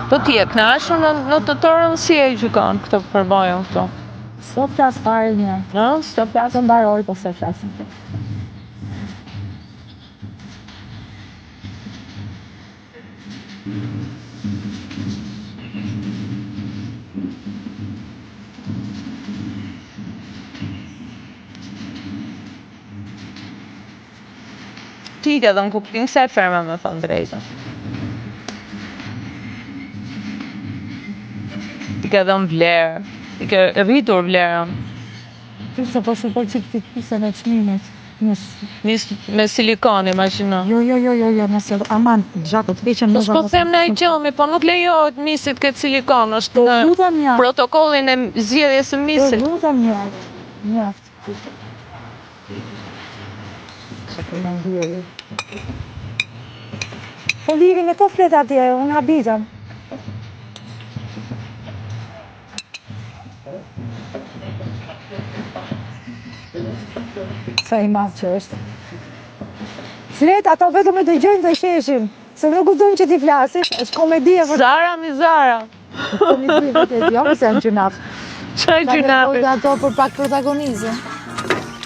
Po ti e knashur në të tërën si e gjykon këtë përbojën këto? S'o flas fare një. S'o flasë mbaroj, po se flasën. Ti ke dhënë kuptim se e ferma me thënë drejtën. Ti ke dhënë vlerë, ti ke rritur vlerën. Ti se po se për që ti pise në qmimit. Nis me silikon, imagjino. Jo, nëse aman gjatë të veqen Po s'po them në gjëmi, po nuk lejohet misit këtë silikon, është në protokollin e zgjedhjes së misit. Po lutem një. Po liri me të flet atje, unë habitam. Sa i madh që është. Flet, ato vetëm e dëgjojnë dhe sheshin. Se nuk kuptojnë që ti flasin, është komedi e Zara mi Zara. Komedi e vërtet, jo, se janë gjunaf. Çaj gjunafi? Ato për pak protagonizëm.